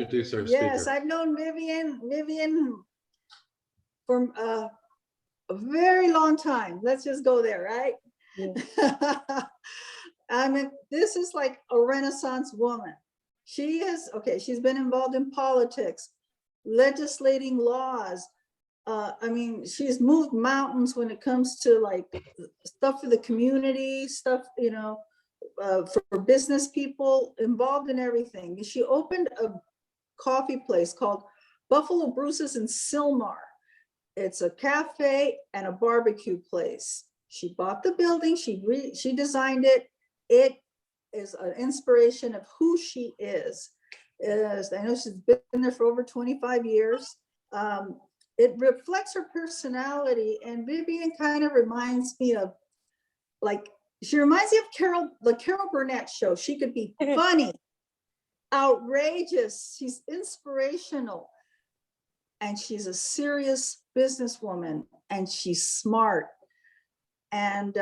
introduce our Yes, speaker. I've known Vivian for a very long time. Let's just go there, right? Yeah. I mean, this is like a Renaissance woman. She is, okay, she's been involved in politics, legislating laws. I mean, she's moved mountains when it comes to like stuff for the community, stuff, you know, for business people, involved in everything. She opened a coffee place called Buffalo Bruce's in Sylmar. It's a cafe and a barbecue place. She bought the building, she designed it. It is an inspiration of who she is. I know she's been there for over 25 years. It reflects her personality, and Vivian kind of reminds me of, like, she reminds me of the Carol Burnett show. She could be funny, outrageous, she's inspirational, and she's a serious businesswoman, and she's smart. And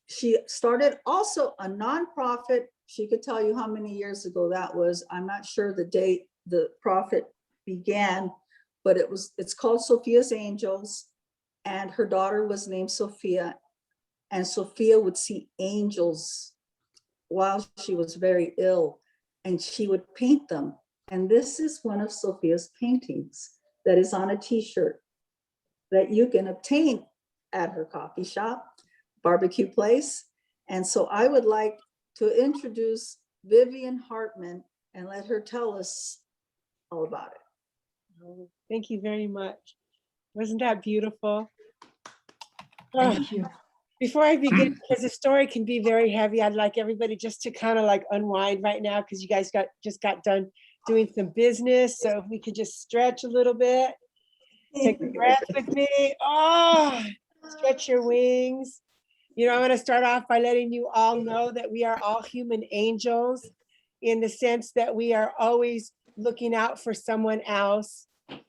she started also a nonprofit. She could tell you how many years ago that was. I'm not sure the date the profit began, but it's called Sophia's Angels, and her daughter was named Sophia, and Sophia would see angels while she was very ill, and she would paint them. And this is one of Sophia's paintings that is on a t-shirt that you can obtain at her coffee shop, barbecue place. And so I would like to introduce Vivian Hartman and let her tell us all about it. Oh, thank you very much. Wasn't that beautiful? Thank you. Before I begin, because the story can be very heavy, I'd like everybody just to kind of like unwind right now, because you guys just got done doing some business. So if we could just stretch a little bit, take a breath with me. Oh, stretch your wings. You know, I'm going to start off by letting you all know that we are all human angels, in the sense that we are always looking out for someone else.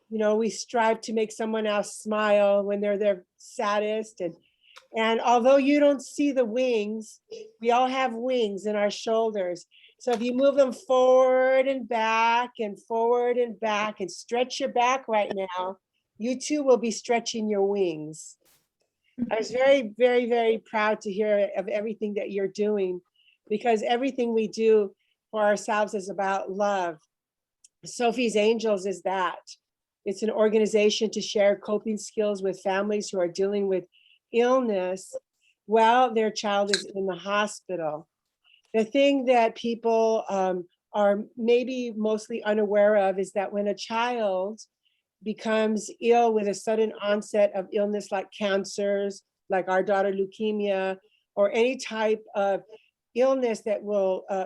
You know, we strive to make someone else smile when they're their saddest. And although you don't see the wings, we all have wings in our shoulders. So if you move them forward and back and forward and back and stretch your back right now, you too will be stretching your wings. I was very, very, very proud to hear of everything that you're doing, because everything we do for ourselves is about love. Sophie's Angels is that. It's an organization to share coping skills with families who are dealing with illness while their child is in the hospital. The thing that people are maybe mostly unaware of is that when a child becomes ill with a sudden onset of illness like cancers, like our daughter leukemia, or any type of illness that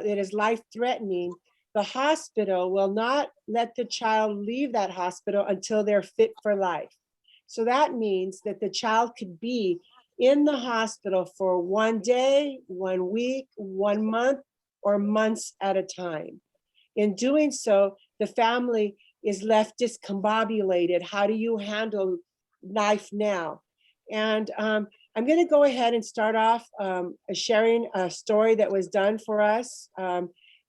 is life-threatening, the hospital will not let the child leave that hospital until they're fit for life. So that means that the child could be in the hospital for 1 day, 1 week, 1 month, or months at a time. In doing so, the family is left discombobulated. How do you handle life now? And I'm going to go ahead and start off sharing a story that was done for us.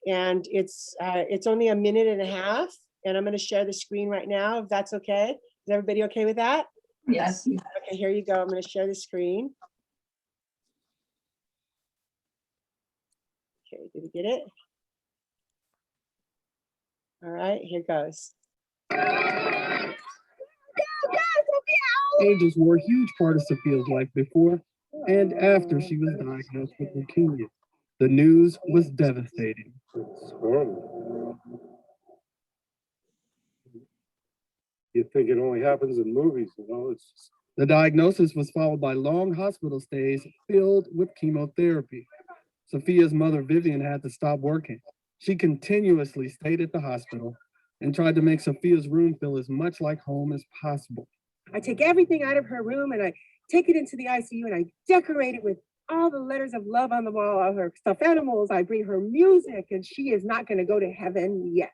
And it's only 1.5 minutes, and I'm going to share the screen right now, if that's okay. Is everybody okay with that? Yes. Okay, here you go. I'm going to share the screen. Okay, did you get it? All right, here goes. Angels were a huge part of Sophia's life before and after she was diagnosed with leukemia. The news was devastating. You think it only happens in movies, you know? The diagnosis was followed by long hospital stays filled with chemotherapy. Sophia's mother, Vivian, had to stop working. She continuously stayed at the hospital and tried to make Sophia's room feel as much like home as possible. I take everything out of her room and I take it into the ICU and I decorate it with all the letters of love on the wall, all her stuffed animals. I bring her music, and she is not going to go to heaven yet.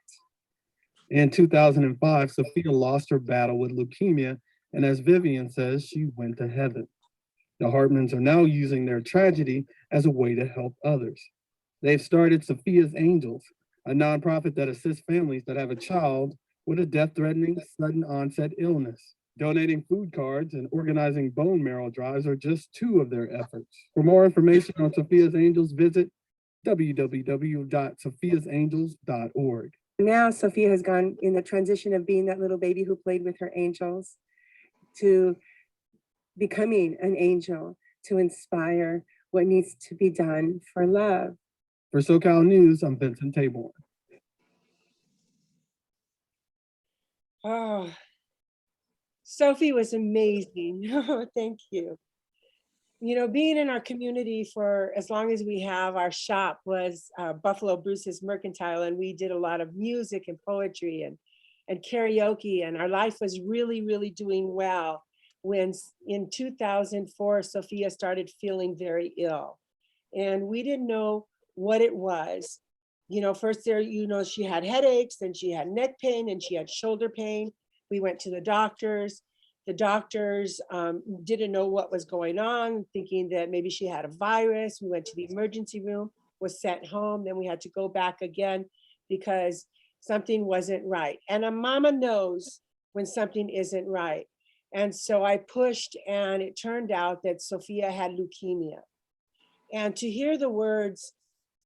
In 2005, Sophia lost her battle with leukemia, and as Vivian says, she went to heaven. The Hartmans are now using their tragedy as a way to help others. They've started Sophia's Angels, a nonprofit that assists families that have a child with a death-threatening sudden onset illness. Donating food cards and organizing bone marrow drives are just two of their efforts. For more information on Sophia's Angels, visit www.sophiasangels.org. Now Sophia has gone in the transition of being that little baby who played with her angels to becoming an angel to inspire what needs to be done for love. For SoCal News, I'm Vincent Taborn. Oh, Sophie was amazing. Thank you. You know, being in our community for as long as we have, our shop was Buffalo Bruce's Mercantile, and we did a lot of music and poetry and karaoke, and our life was really, really doing well when in 2004, Sophia started feeling very ill. And we didn't know what it was. You know, first there, you know, she had headaches, then she had neck pain, and she had shoulder pain. We went to the doctors. The doctors didn't know what was going on, thinking that maybe she had a virus. We went to the emergency room, was sent home. Then we had to go back again because something wasn't right. And a mama knows when something isn't right. And so I pushed, and it turned out that Sophia had leukemia. And to hear the words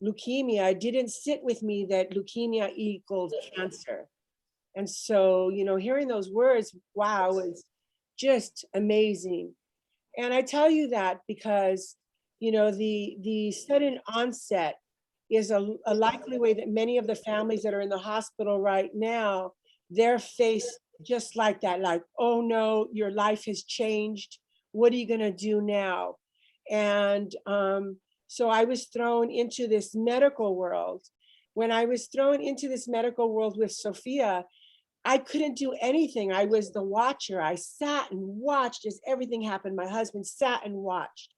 leukemia, it didn't sit with me that leukemia equaled cancer. And so, you know, hearing those words, wow, was just amazing. And I tell you that because, you know, the sudden onset is a likely way that many of the families that are in the hospital right now, they're faced just like that, like, oh no, your life has changed. What are you gonna do now? And so I was thrown into this medical world. When I was thrown into this medical world with Sophia, I couldn't do anything. I was the watcher. I sat and watched as everything happened. My husband sat and watched.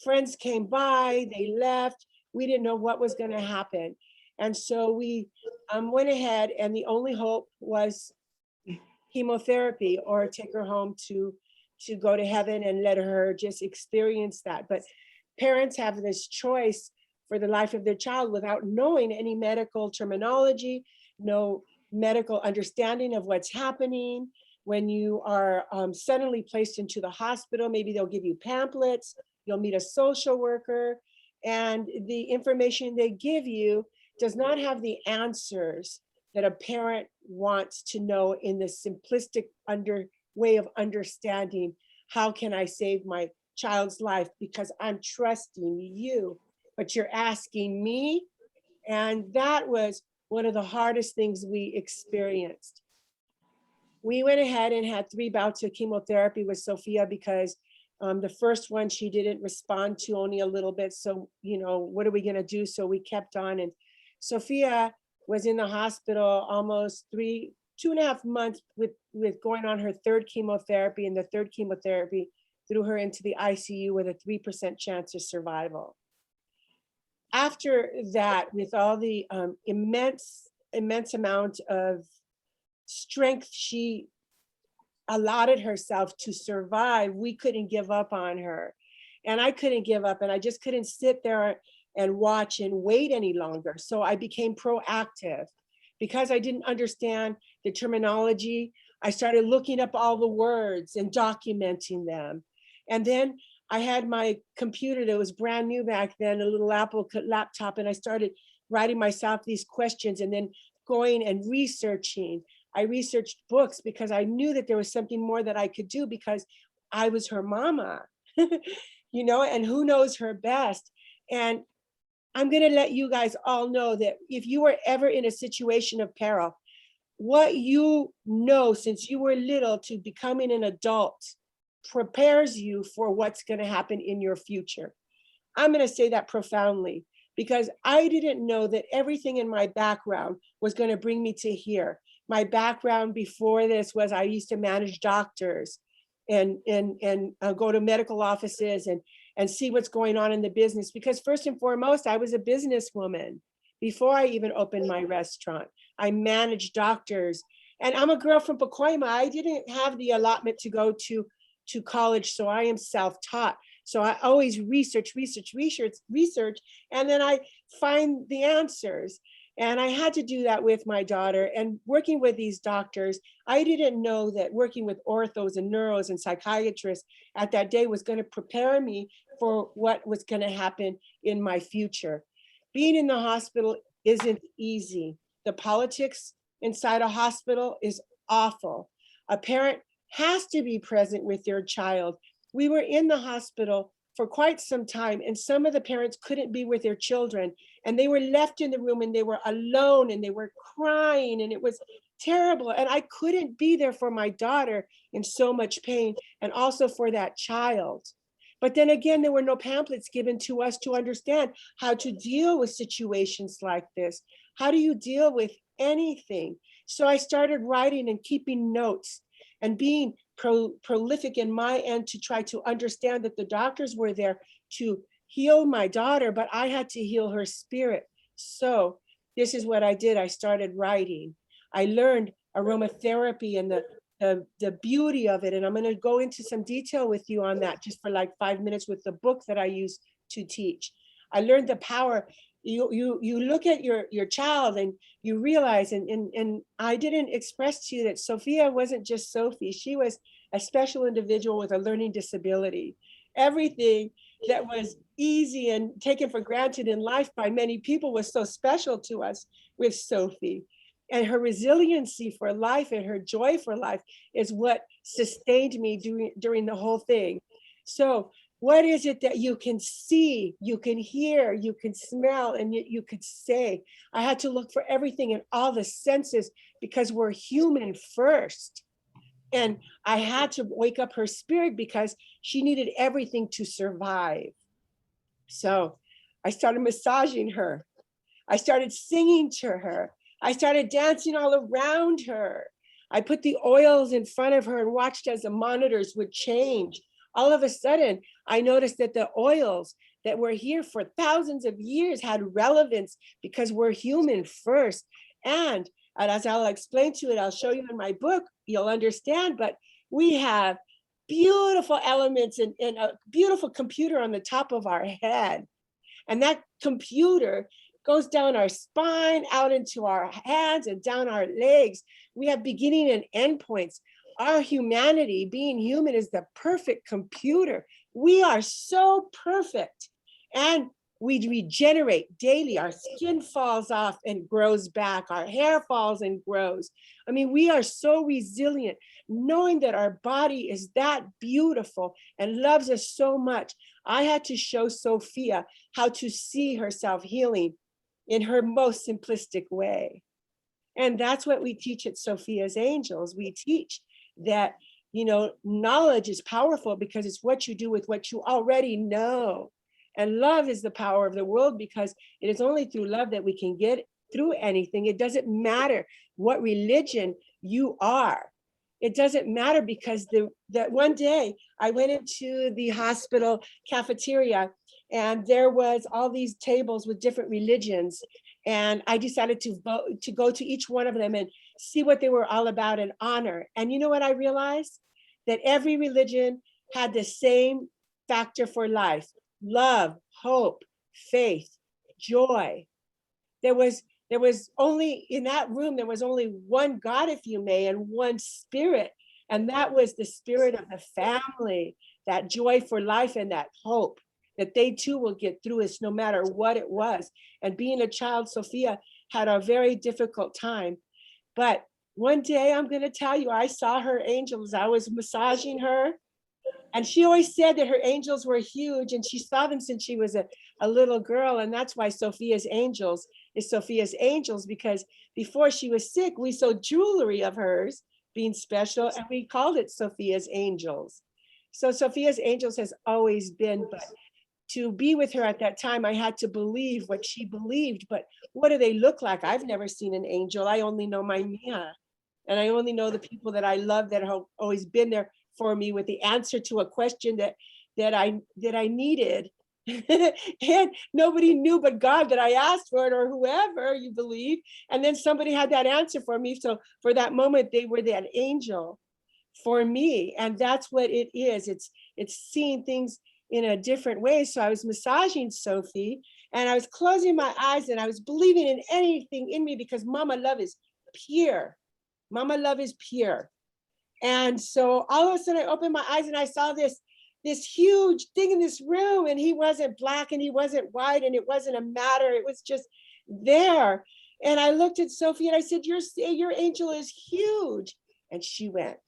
Friends came by, they left. We didn't know what was going to happen. And so we went ahead, and the only hope was chemotherapy or take her home to go to heaven and let her just experience that. But parents have this choice for the life of their child without knowing any medical terminology, no medical understanding of what's happening. When you are suddenly placed into the hospital, maybe they'll give you pamphlets, you'll meet a social worker, and the information they give you does not have the answers that a parent wants to know in the simplistic way of understanding. How can I save my child's life? Because I'm trusting you, but you're asking me. And that was one of the hardest things we experienced. We went ahead and had 3 bouts of chemotherapy with Sophia because the first one she didn't respond to, only a little bit. So, you know, what are we gonna do? So we kept on, and Sophia was in the hospital almost 2.5 months with going on her 3rd chemotherapy, and the 3rd chemotherapy threw her into the ICU with a 3% chance of survival. After that, with all the immense amount of strength she allotted herself to survive, we couldn't give up on her. And I couldn't give up, and I just couldn't sit there and watch and wait any longer. So I became proactive. Because I didn't understand the terminology, I started looking up all the words and documenting them. And then I had my computer that was brand new back then, a little Apple laptop, and I started writing myself these questions and then going and researching. I researched books because I knew that there was something more that I could do because I was her mama, you know, and who knows her best. And I'm going to let you guys all know that if you were ever in a situation of peril, what you know since you were little to becoming an adult prepares you for what's going to happen in your future. I'm going to say that profoundly because I didn't know that everything in my background was going to bring me to here. My background before this was I used to manage doctors and go to medical offices and see what's going on in the business. Because first and foremost, I was a businesswoman. Before I even opened my restaurant, I managed doctors. And I'm a girl from Pacoima. I didn't have the allotment to go to college, so I am self-taught. So I always research, and then I find the answers. And I had to do that with my daughter. And working with these doctors, I didn't know that working with orthos and neuros and psychiatrists at that day was going to prepare me for what was going to happen in my future. Being in the hospital isn't easy. The politics inside a hospital is awful. A parent has to be present with their child. We were in the hospital for quite some time, and some of the parents couldn't be with their children, and they were left in the room and they were alone and they were crying, and it was terrible. And I couldn't be there for my daughter in so much pain, and also for that child. But then again, there were no pamphlets given to us to understand how to deal with situations like this. How do you deal with anything? So I started writing and keeping notes and being prolific in my end to try to understand that the doctors were there to heal my daughter, but I had to heal her spirit. So this is what I did. I started writing. I learned aromatherapy and the beauty of it. And I'm going to go into some detail with you on that just for like 5 minutes with the book that I use to teach. I learned the power. You look at your child and you realize, and I didn't express to you that Sophia wasn't just Sophie. She was a special individual with a learning disability. Everything that was easy and taken for granted in life by many people was so special to us with Sophie. And her resiliency for life and her joy for life is what sustained me during the whole thing. So what is it that you can see, you can hear, you can smell, and you could say? I had to look for everything in all the senses because we're human first. And I had to wake up her spirit because she needed everything to survive. So I started massaging her. I started singing to her. I started dancing all around her. I put the oils in front of her and watched as the monitors would change. All of a sudden, I noticed that the oils that were here for thousands of years had relevance because we're human first. And as I'll explain to it, I'll show you in my book, you'll understand, but we have beautiful elements and a beautiful computer on the top of our head. And that computer goes down our spine, out into our hands and down our legs. We have beginning and end points. Our humanity, being human, is the perfect computer. We are so perfect. And we regenerate daily. Our skin falls off and grows back. Our hair falls and grows. I mean, we are so resilient, knowing that our body is that beautiful and loves us so much. I had to show Sophia how to see herself healing in her most simplistic way. And that's what we teach at Sophia's Angels. We teach that, knowledge is powerful because it's what you do with what you already know. And love is the power of the world because it is only through love that we can get through anything. It doesn't matter what religion you are. It doesn't matter because that one day I went into the hospital cafeteria and there was all these tables with different religions. And I decided to go to each one of them and see what they were all about and honor. And you know what I realized? That every religion had the same factor for life: love, hope, faith, joy. There was only, in that room, there was only one God, if you may, and one spirit. And that was the spirit of the family, that joy for life and that hope that they too will get through this no matter what it was. And being a child, Sophia had a very difficult time. But one day, I'm going to tell you, I saw her angels. I was massaging her. And she always said that her angels were huge, and she saw them since she was a little girl. And that's why Sophia's Angels is Sophia's Angels, because before she was sick, we saw jewelry of hers being special, and we called it Sophia's Angels. So Sophia's Angels has always been, but to be with her at that time, I had to believe what she believed. But what do they look like? I've never seen an angel. I only know my Mia. And I only know the people that I love that have always been there for me with the answer to a question that I needed. And nobody knew but God that I asked for it, or whoever you believe. And then somebody had that answer for me. So for that moment, they were that angel for me. And that's what it is. It's seeing things in a different way. So I was massaging Sophie, And I was closing my eyes and I was believing in anything in me because Mama love is pure. Mama love is pure. And so all of a sudden I opened my eyes and I saw this huge thing in this room, and he wasn't black and he wasn't white and it wasn't a matter. It was just there. And I looked at Sophie and I said, your angel is huge. And she went.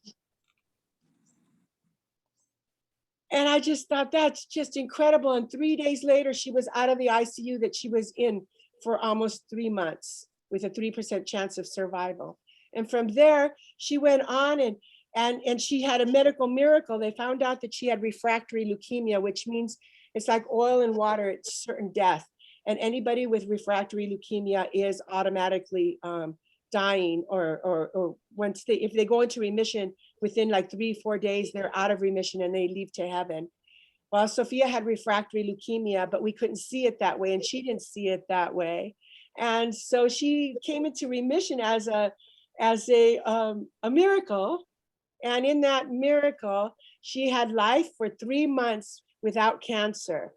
And I just thought, that's just incredible. And 3 days later, she was out of the ICU that she was in for almost 3 months with a 3% chance of survival. And from there, she went on and she had a medical miracle. They found out that she had refractory leukemia, which means it's like oil and water, it's certain death. And anybody with refractory leukemia is automatically dying, or once if they go into remission within like 3-4 days, they're out of remission and they leave to heaven. Well, Sophia had refractory leukemia, but we couldn't see it that way, and she didn't see it that way. And so she came into remission as a miracle. And in that miracle, she had life for 3 months without cancer.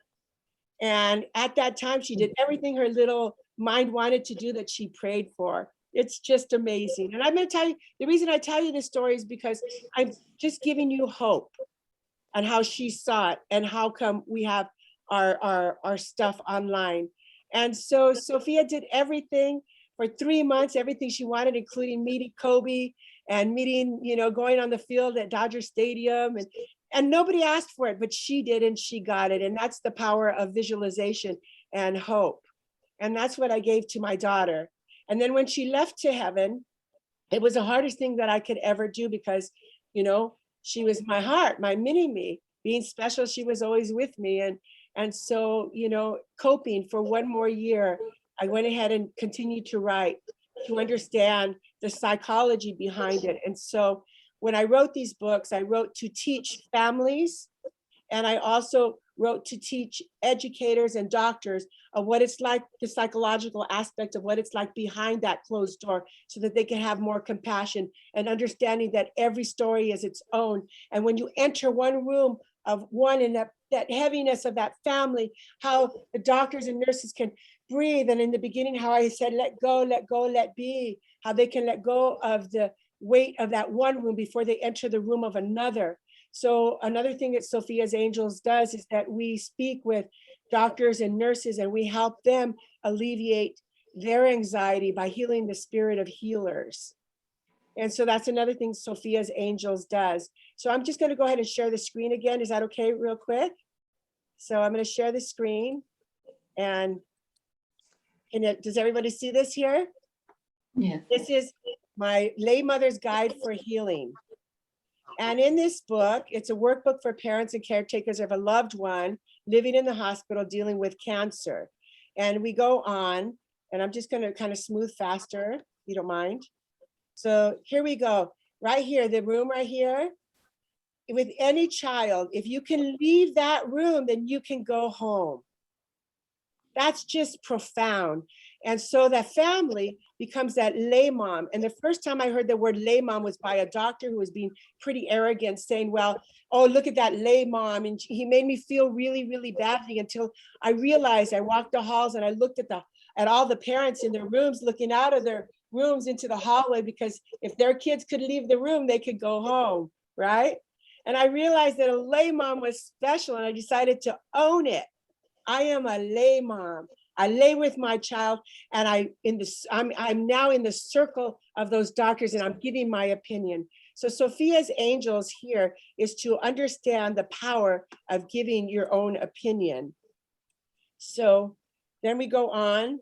And at that time, she did everything her little mind wanted to do that she prayed for. It's just amazing. And I'm going to tell you, the reason I tell you this story is because I'm just giving you hope on how she saw it and how come we have our stuff online. And so Sophia did everything for 3 months, everything she wanted, including meeting Kobe and meeting, going on the field at Dodger Stadium. And nobody asked for it, but she did, and she got it. And that's the power of visualization and hope. And that's what I gave to my daughter. And then when she left to heaven, it was the hardest thing that I could ever do because, she was my heart, my mini me. Being special, she was always with me. And so, coping for 1 more year, I went ahead and continued to write to understand the psychology behind it. And so when I wrote these books, I wrote to teach families, and I also wrote to teach educators and doctors of what it's like, the psychological aspect of what it's like behind that closed door, so that they can have more compassion and understanding that every story is its own. And when you enter one room of one, and that heaviness of that family, how the doctors and nurses can breathe. And in the beginning, how I said, let go, let be, how they can let go of the weight of that one room before they enter the room of another. So another thing that Sophia's Angels does is that we speak with doctors and nurses, and we help them alleviate their anxiety by healing the spirit of healers. And so that's another thing Sophia's Angels does. So I'm just going to go ahead and share the screen again. Is that okay, real quick? So I'm going to share the screen. And does everybody see this here? Yes. This is my Lay Mother's Guide for Healing. And in this book, it's a workbook for parents and caretakers of a loved one living in the hospital dealing with cancer. And we go on, and I'm just going to kind of smooth faster, if you don't mind. So here we go. Right here, the room right here. With any child, if you can leave that room, then you can go home. That's just profound. And so that family becomes that lay mom. And the first time I heard the word lay mom was by a doctor who was being pretty arrogant, saying, well, oh, look at that lay mom. And he made me feel really, really badly, until I realized I walked the halls and I looked at all the parents in their rooms, looking out of their rooms into the hallway, because if their kids could leave the room, they could go home, right? And I realized that a lay mom was special, and I decided to own it. I am a lay mom. I lay with my child, and I'm now in the circle of those doctors, and I'm giving my opinion. So Sophia's Angels here is to understand the power of giving your own opinion. So then we go on,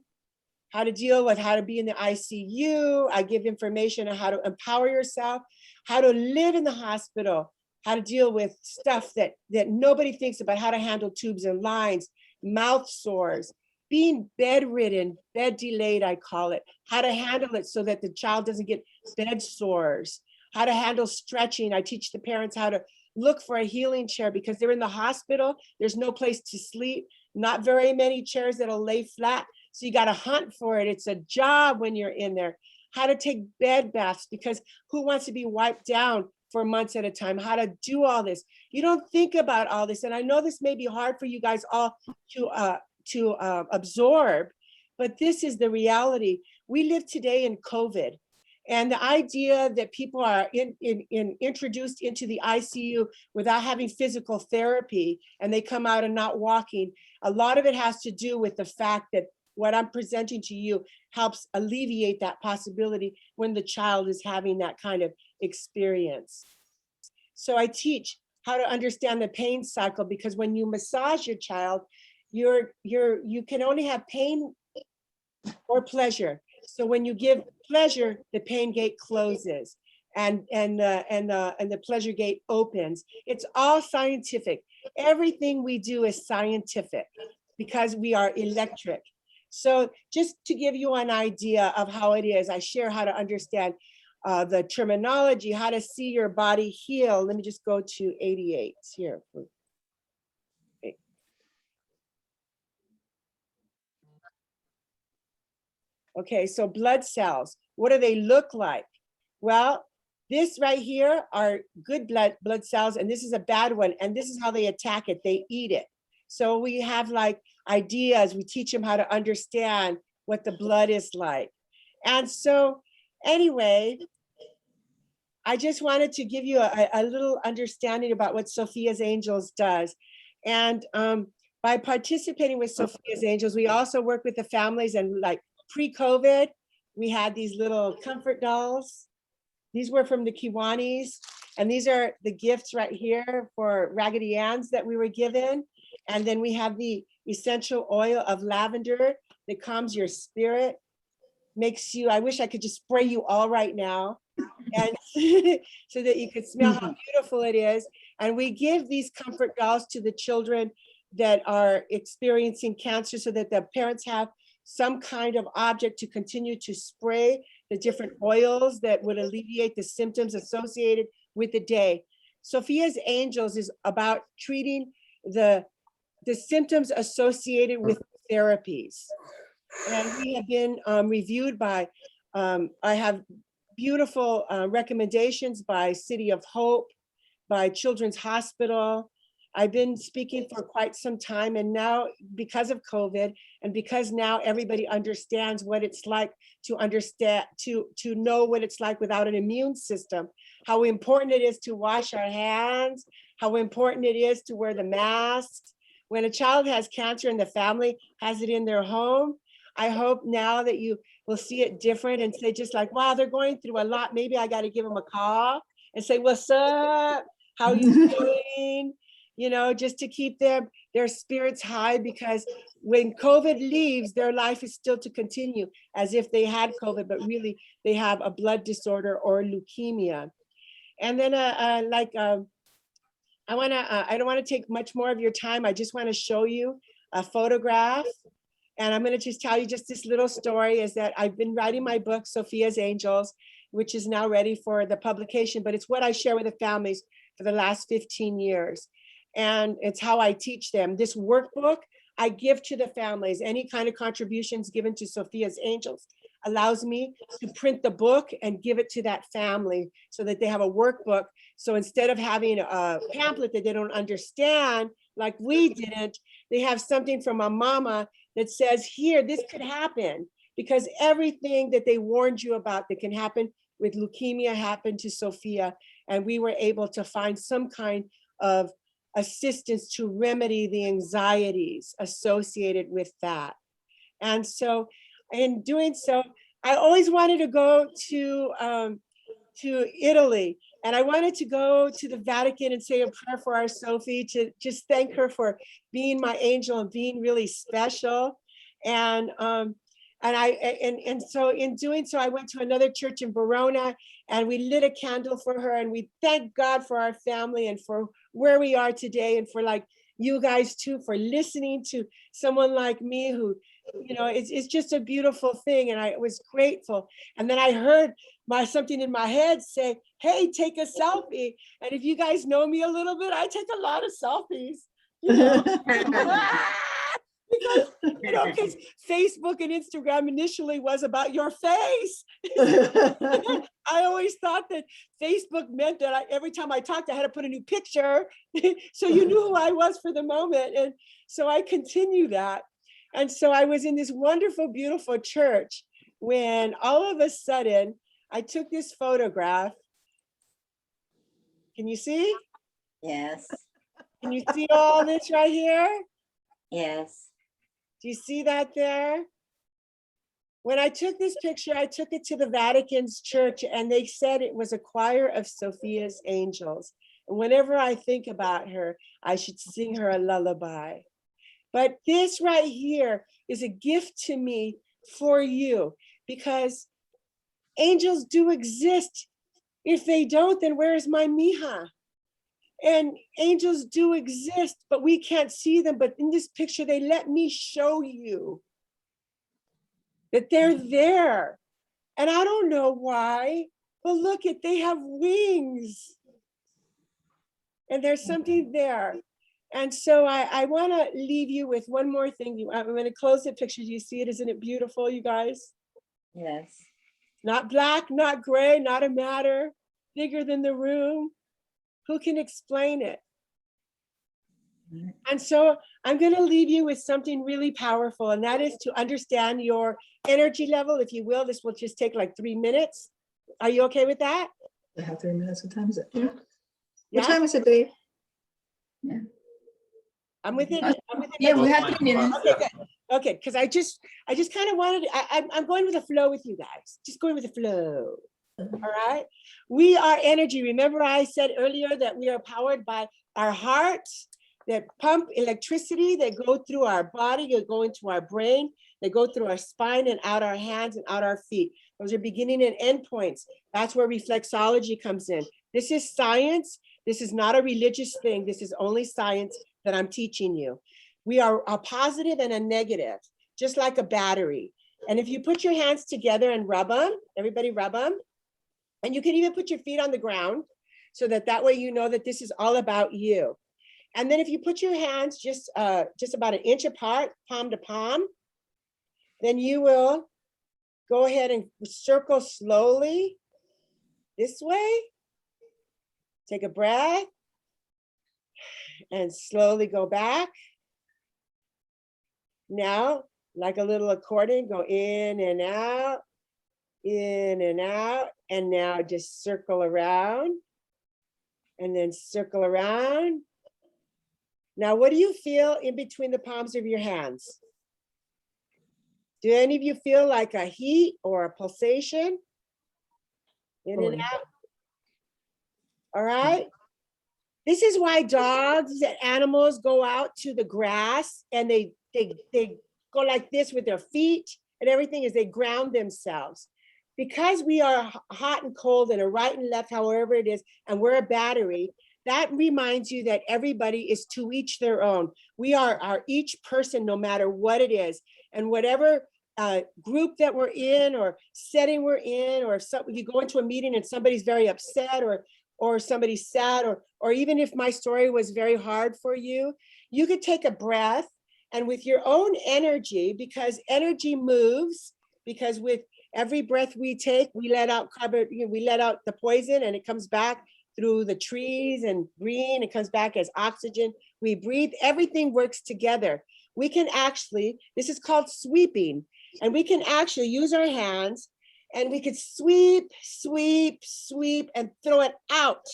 how to deal with how to be in the ICU. I give information on how to empower yourself, how to live in the hospital, how to deal with stuff that nobody thinks about, how to handle tubes and lines, mouth sores, being bedridden, bed delayed, I call it, how to handle it so that the child doesn't get bed sores, how to handle stretching. I teach the parents how to look for a healing chair, because they're in the hospital, there's no place to sleep, not very many chairs that'll lay flat. So you got to hunt for it. It's a job when you're in there. How to take bed baths, because who wants to be wiped down for months at a time? How to do all this. You don't think about all this. And I know this may be hard for you guys all to absorb, but this is the reality. We live today in COVID. And the idea that people are introduced into the ICU without having physical therapy and they come out and not walking, a lot of it has to do with the fact that what I'm presenting to you helps alleviate that possibility when the child is having that kind of experience. So I teach how to understand the pain cycle, because when you massage your child, you can only have pain or pleasure. So when you give pleasure, the pain gate closes and the pleasure gate opens. It's all scientific. Everything we do is scientific because we are electric. So just to give you an idea of how it is, I share how to understand the terminology, how to see your body heal. Let me just go to 88 here. Okay, so blood cells, what do they look like? Well, this right here are good blood cells, and this is a bad one, and this is how they attack it. They eat it. So we have like ideas, we teach them how to understand what the blood is like. And so anyway, I just wanted to give you a little understanding about what Sophia's Angels does. And by participating with Sophia's Angels, we also work with the families, and like pre-COVID, we had these little comfort dolls. These were from the Kiwanis, and these are the gifts right here for Raggedy Ann's that we were given. And then we have the essential oil of lavender that calms your spirit, makes you, I wish I could just spray you all right now, and so that you could smell how beautiful it is. And we give these comfort dolls to the children that are experiencing cancer, so that the parents have some kind of object to continue to spray the different oils that would alleviate the symptoms associated with the day. Sophia's Angels is about treating the symptoms associated with therapies. And we have been reviewed by, I have beautiful recommendations by City of Hope, by Children's Hospital. I've been speaking for quite some time, and now because of COVID, and because now everybody understands what it's like to understand, to know what it's like without an immune system, how important it is to wash our hands, how important it is to wear the masks. When a child has cancer and the family has it in their home, I hope now that you will see it different and say just like, wow, they're going through a lot. Maybe I got to give them a call and say, what's up? How you doing? You know, just to keep their spirits high, because when COVID leaves, their life is still to continue as if they had COVID, but really they have a blood disorder or leukemia. And then I don't want to take much more of your time. I just want to show you a photograph. And I'm going to just tell you just this little story, is that I've been writing my book, Sophia's Angels, which is now ready for the publication, but it's what I share with the families for the last 15 years. And it's how I teach them. This workbook I give to the families. Any kind of contributions given to Sophia's Angels allows me to print the book and give it to that family so that they have a workbook. So instead of having a pamphlet that they don't understand, like we didn't, they have something from a mama that says, here, this could happen, because everything that they warned you about that can happen with leukemia happened to Sophia. And we were able to find some kind of assistance to remedy the anxieties associated with that. And so in doing so, I always wanted to go to Italy, and I wanted to go to the Vatican and say a prayer for our Sophie, to just thank her for being my angel and being really special. And so in doing so, I went to another church in Verona, and we lit a candle for her, and we thank God for our family and for where we are today, and for like you guys too, for listening to someone like me who, you know, it's just a beautiful thing. And I was grateful. And then I heard something in my head say, hey, take a selfie. And if you guys know me a little bit, I take a lot of selfies, you know. Because, you know, because Facebook and Instagram initially was about your face. I always thought that Facebook meant that every time I talked, I had to put a new picture so you knew who I was for the moment. And so I continue that. And so I was in this wonderful, beautiful church when all of a sudden I took this photograph. Can you see? Yes, Can you see all this right here? yes. Do you see that there? When I took this picture, I took it to the Vatican's church and they said it was a choir of Sophia's angels. And whenever I think about her, I should sing her a lullaby. But this right here is a gift to me for you because angels do exist. If they don't, then where is my Mija? And angels do exist, but we can't see them. But in this picture, they let me show you that they're there. And I don't know why, but look at, they have wings. And there's something there. And so I want to leave you with one more thing. I'm going to close the picture. Do you see it? Isn't it beautiful, you guys? Yes. Not black, not gray, not a matter, bigger than the room. Who can explain it? And so I'm going to leave you with something really powerful, and that is to understand your energy level, if you will. This will just take like 3 minutes. Are you okay with that? I have 3 minutes. What time is it? Yeah. Yeah? What time is it, babe? I'm within. Yeah, we my- have 3 minutes. Okay, good. Okay, because I just kind of wanted, I'm going with the flow with you guys. Just going with the flow. All right. We are energy. Remember I said earlier that we are powered by our hearts that pump electricity, that go through our body, that go into our brain, that go through our spine and out our hands and out our feet. Those are beginning and end points. That's where reflexology comes in. This is science. This is not a religious thing. This is only science that I'm teaching you. We are a positive and a negative, just like a battery. And if you put your hands together and rub them, everybody rub them, and you can even put your feet on the ground so that way you know that this is all about you. And then if you put your hands just about 1 inch apart, palm to palm, then you will go ahead and circle slowly this way. Take a breath and slowly go back. Now, like a little accordion, go in and out, and now just circle around and then circle around. Now, what do you feel in between the palms of your hands? Do any of you feel like a heat or a pulsation? In and out. All right. This is why dogs and animals go out to the grass and they go like this with their feet and everything, is they ground themselves. Because we are hot and cold and a right and left, however it is, and we're a battery, that reminds you that everybody is to each their own. We are each person, no matter what it is. And whatever group that we're in or setting we're in, or if you go into a meeting and somebody's very upset or somebody's sad, or even if my story was very hard for you, you could take a breath and with your own energy, because energy moves, because with every breath we take, we let out carbon, we let out the poison and it comes back through the trees and green, it comes back as oxygen. We breathe, everything works together. We can actually, this is called sweeping, and we can actually use our hands and we could sweep, sweep, sweep, and throw it out.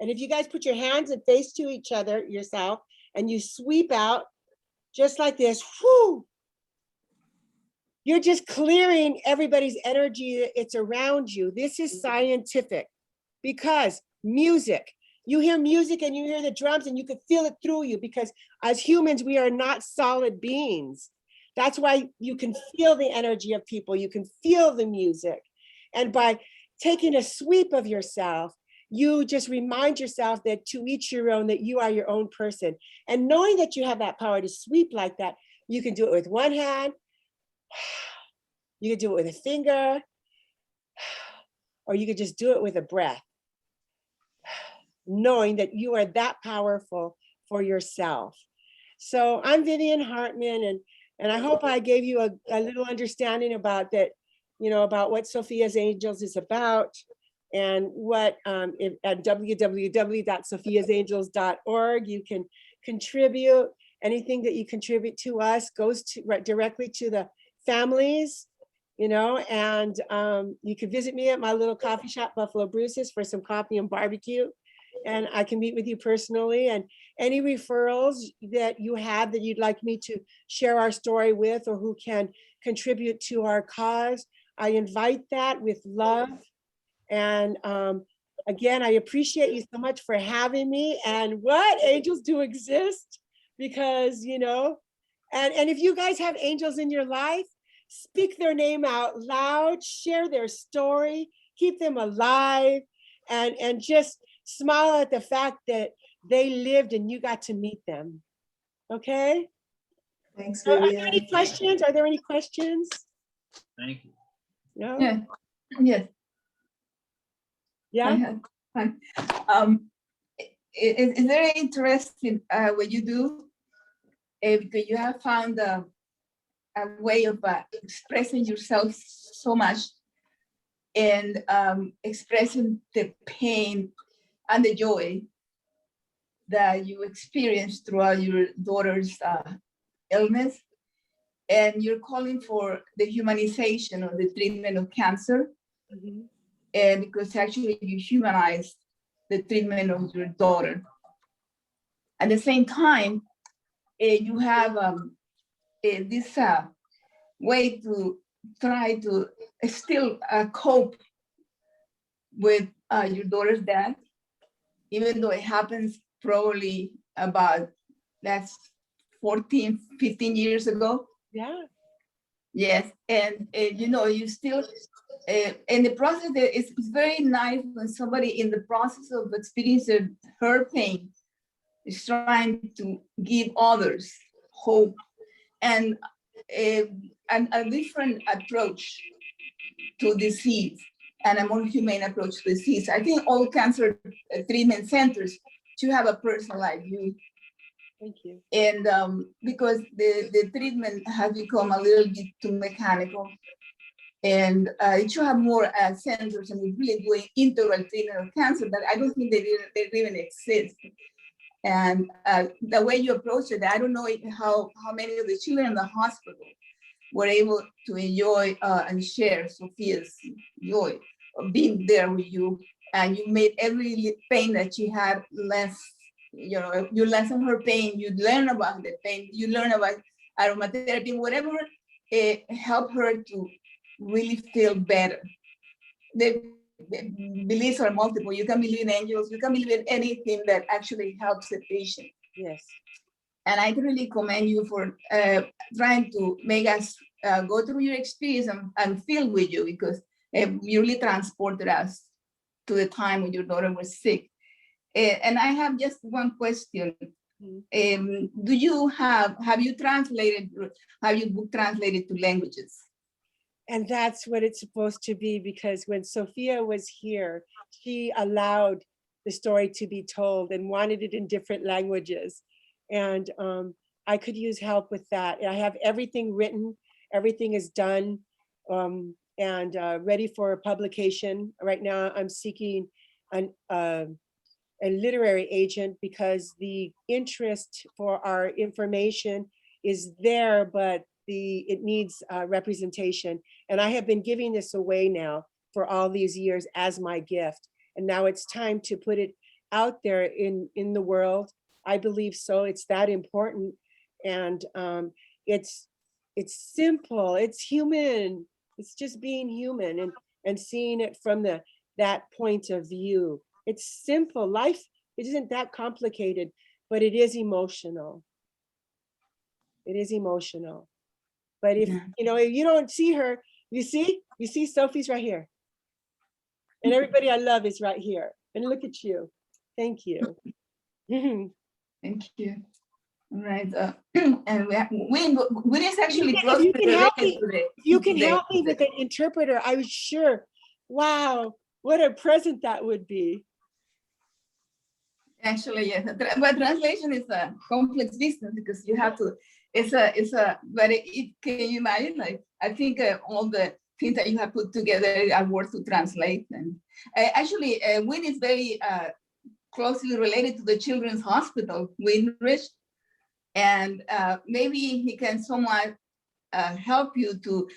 And if you guys put your hands and face to each other, yourself, and you sweep out just like this, whoo, you're just clearing everybody's energy that's around you. This is scientific, because music, you hear music and you hear the drums and you can feel it through you, because as humans, we are not solid beings. That's why you can feel the energy of people. You can feel the music. And by taking a sweep of yourself, you just remind yourself that to each your own, that you are your own person. And knowing that you have that power to sweep like that, you can do it with one hand, you could do it with a finger, or you could just do it with a breath, knowing that you are that powerful for yourself. So I'm Vivian Hartman, and I hope I gave you a little understanding about that, about what Sophia's Angels is about, and what at www.sophiasangels.org you can contribute. anything that you contribute to us goes to right directly to the families, you know, and you can visit me at my little coffee shop, Buffalo Bruce's, for some coffee and barbecue. And I can meet with you personally, and any referrals that you have that you'd like me to share our story with, or who can contribute to our cause, I invite that with love. And again, I appreciate you so much for having me. And what, angels do exist, because, you know, and if you guys have angels in your life, speak their name out loud, share their story, keep them alive, and just smile at the fact that they lived and you got to meet them. Okay? Thanks, Are there Vivian. any questions? Are there any questions? Thank you. No? Yeah. Yes. I Yeah? have time. It's very interesting what you do, because you have found a way of expressing yourself so much, and expressing the pain and the joy that you experienced throughout your daughter's illness. And you're calling for the humanization of the treatment of cancer, Mhm. and because actually you humanized the treatment of your daughter. At the same time, you have this way to try to still cope with your daughter's death, even though it happens probably about that's 14, 15 years ago. Yeah. Yes, and you know, you still, in the process, it's very nice when somebody in the process of experiencing her pain is trying to give others hope and a different approach to disease, and a more humane approach to disease. I think all cancer treatment centers should have a person like you. Thank you. And because the treatment has become a little bit too mechanical, and it should have more centers and really doing integral treatment of cancer that I don't think they even exist. And the way you approach it, I don't know how many of the children in the hospital were able to enjoy and share Sophia's joy of being there with you, and you made every pain that she had less. You know, you lessen her pain, you learn about the pain, you learn about aromatherapy, whatever help her to really feel better. The beliefs are multiple. You can believe in angels, you can believe in anything that actually helps the patient. Yes. And I really commend you for trying to make us go through your experience and feel with you, because you really transported us to the time when your daughter was sick. And I have just one question. Do you have you translated, have your book translated to languages? And that's what it's supposed to be, because when Sophia was here, she allowed the story to be told and wanted it in different languages. And I could use help with that. I have everything written, everything is done, and ready for publication. Right now, I'm seeking a literary agent, because the interest for our information is there, but it needs representation. And I have been giving this away now for all these years as my gift. And now it's time to put it out there in the world. I believe so. It's that important. And it's simple, it's human. It's just being human and seeing it from that point of view. It's simple. Life, it isn't that complicated, but it is emotional. It is emotional. But if, you know, if you don't see her, you see Sophie's right here. And everybody I love is right here. And look at you. Thank you. Thank you. All right. And we is actually If closely you can help related me, to the. you can help me with an interpreter. I was sure. Wow, what a present that would be. Actually, yes. But translation is a complex business, because you have to. But can you imagine? Like, I think all the things that you have put together are worth to translate. And actually, Win is very closely related to the Children's Hospital, Winrich. And maybe he can somewhat help you to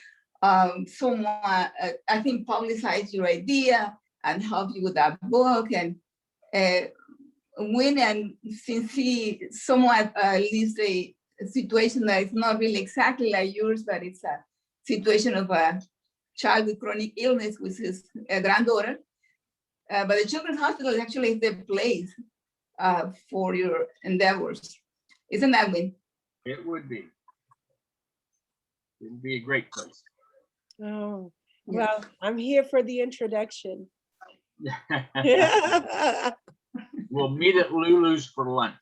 somewhat, I think, publicize your idea and help you with that book. And win, and since he somewhat lives a situation that is not really exactly like yours, but it's a situation of a child with chronic illness with his granddaughter. But the Children's Hospital is actually the place for your endeavors. Isn't that, Win? It would be. It would be a great place. Oh, Yeah. well, I'm here for the introduction. We'll meet at Lulu's for lunch.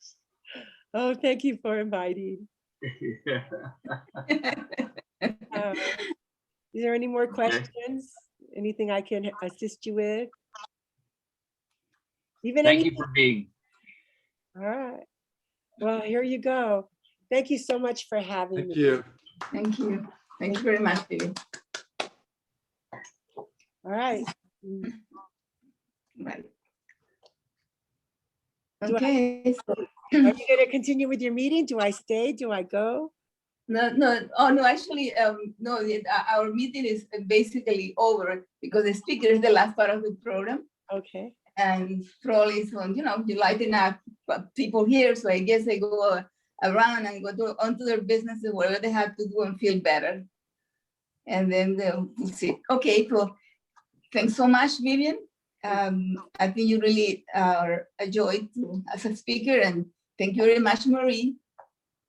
Oh, thank you for inviting. Is there any more questions? Anything I can assist you with? Even Thank any, you for being. all right. Well, here you go. Thank you so much for having Thank me. you. Thank you. Thank you very much, Vivian. All right. Right. Do I- Okay. So, Are you going to continue with your meeting? Do I stay? Do I go? no. Oh no, actually, no. Our meeting is basically over because the speaker is the last part of the program. Okay. And probably so, you lighten up people here. So I guess they go around and go onto their businesses, whatever they have to do, and feel better. And then they'll see. Okay, so thanks so much, Vivian. I think you really are a joy as a speaker, and thank you very much, Marie.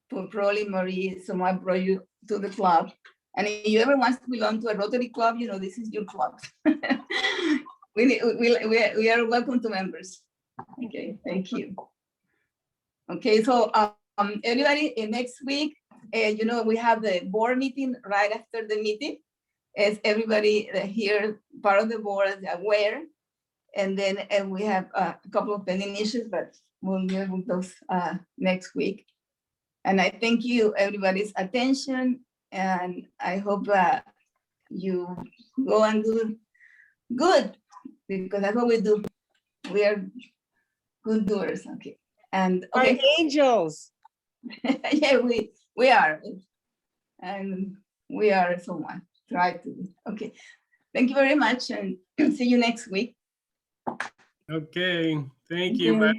For probably Marie, someone brought you to the club. And if you ever want to belong to a Rotary Club, this is your club. We are welcome to members. Okay, thank you. Okay, so everybody, next week, we have the board meeting right after the meeting. As everybody here, part of the board is aware. And then we have a couple of pending issues, but we'll deal with those next week. And I thank you everybody's attention, and I hope you go and do good, because that's what we do. We are good doers. Okay. And My okay. angels. Yeah, we are. And we are someone. Try to. Okay. Thank you very much, and see you next week. Okay, thank Thank you. you. Bye.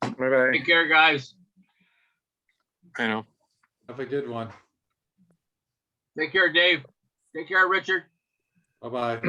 Bye-bye. Take care, guys. I know. Have a good one. Take care, Dave. Take care, Richard. Bye-bye.